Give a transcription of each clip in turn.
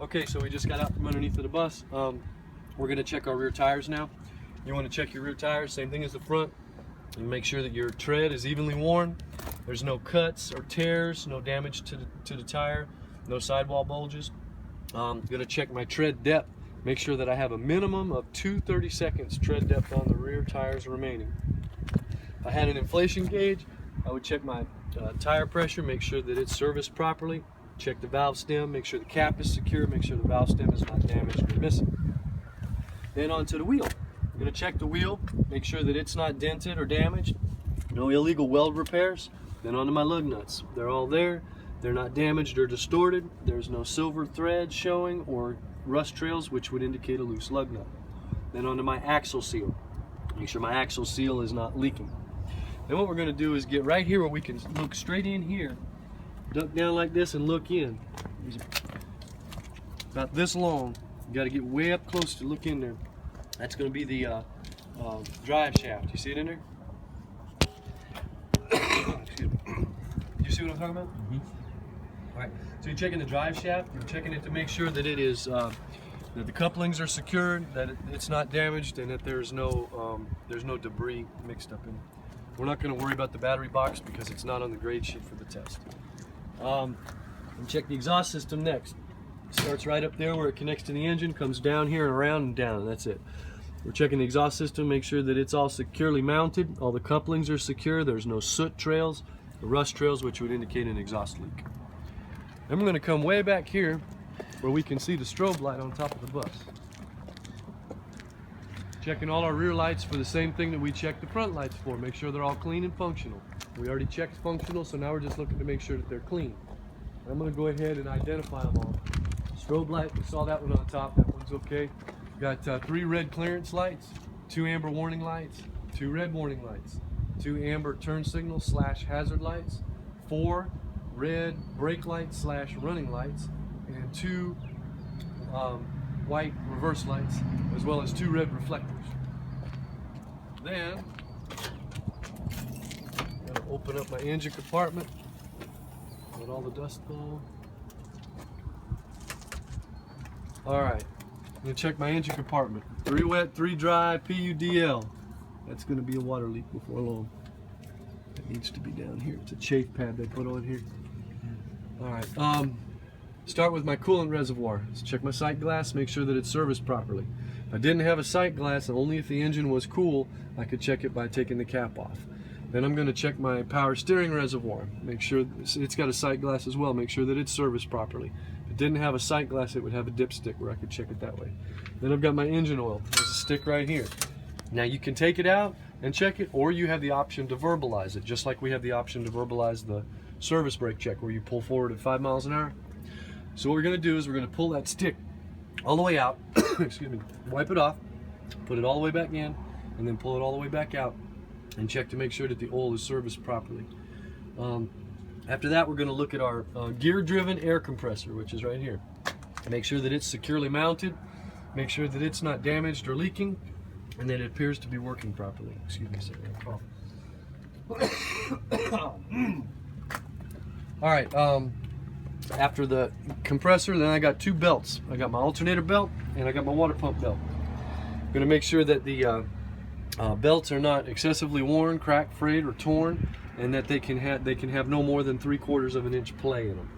Okay, so we just got out from underneath of the bus. We're gonna check our rear tires now. You wanna check your rear tires, same thing as the front, and make sure that your tread is evenly worn. There's no cuts or tears, no damage to the tire, no sidewall bulges. Gonna check my tread depth, make sure that I have a minimum of 2/32 tread depth on the rear tires remaining. If I had an inflation gauge, I would check my tire pressure, make sure that it's serviced properly, check the valve stem, make sure the cap is secure, make sure the valve stem is not damaged or missing. Then onto the wheel. I'm going to check the wheel, make sure that it's not dented or damaged, no illegal weld repairs. Then onto my lug nuts. They're all there, they're not damaged or distorted, there's no silver thread showing or rust trails which would indicate a loose lug nut. Then onto my axle seal, make sure my axle seal is not leaking. Then what we're going to do is get right here where we can look straight in here, duck down like this and look in. About this long. You got to get way up close to look in there. That's going to be the drive shaft. You see it in there? Excuse me. You see what I'm talking about? Mm-hmm. All right. So you're checking the drive shaft. You're checking it to make sure that it is that the couplings are secured, that it's not damaged, and that there's no debris mixed up in it. We're not going to worry about the battery box because it's not on the grade sheet for the test. And check the exhaust system next. Starts right up there where it connects to the engine, comes down here and around and down, and that's it. We're checking the exhaust system, make sure that it's all securely mounted, all the couplings are secure, there's no soot trails, or rust trails which would indicate an exhaust leak. Then we're going to come way back here where we can see the strobe light on top of the bus. Checking all our rear lights for the same thing that we checked the front lights for, make sure they're all clean and functional. We already checked functional, so now we're just looking to make sure that they're clean. I'm going to go ahead and identify them all. Strobe light, we saw that one on top, that one's okay. Got 3 red clearance lights, 2 amber warning lights, 2 red warning lights, 2 amber turn signal / hazard lights, 4 red brake lights / running lights, and 2 white reverse lights, as well as 2 red reflectors. Then, I'm going to open up my engine compartment, let all the dust fall. Alright, I'm going to check my engine compartment. 3 wet, 3 dry, PUDL. That's going to be a water leak before long. It needs to be down here. It's a chafe pad they put on here. Alright, start with my coolant reservoir. Let's check my sight glass, make sure that it's serviced properly. If I didn't have a sight glass, only if the engine was cool, I could check it by taking the cap off. Then I'm going to check my power steering reservoir. Make sure it's got a sight glass as well. Make sure that it's serviced properly. If it didn't have a sight glass, it would have a dipstick where I could check it that way. Then I've got my engine oil. There's a stick right here. Now you can take it out and check it, or you have the option to verbalize it, just like we have the option to verbalize the service brake check where you pull forward at 5 miles an hour. So what we're going to do is we're going to pull that stick all the way out, excuse me, wipe it off, put it all the way back in, and then pull it all the way back out and check to make sure that the oil is serviced properly. After that, we're going to look at our gear-driven air compressor, which is right here. Make sure that it's securely mounted, make sure that it's not damaged or leaking, and that it appears to be working properly. Excuse me a second. All right, after the compressor, then I got 2 belts. I got my alternator belt and I got my water pump belt. I'm going to make sure that the belts are not excessively worn, cracked, frayed, or torn, and that they can have no more than 3/4 of an inch play in them.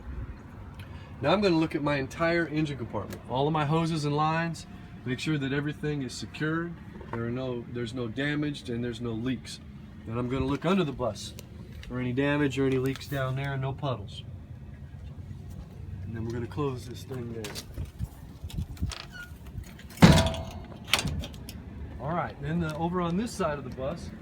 Now I'm going to look at my entire engine compartment, all of my hoses and lines, make sure that everything is secured, there's no damage, and there's no leaks. Then I'm going to look under the bus for any damage or any leaks down there and no puddles. And then we're going to close this thing there. All right, then over on this side of the bus,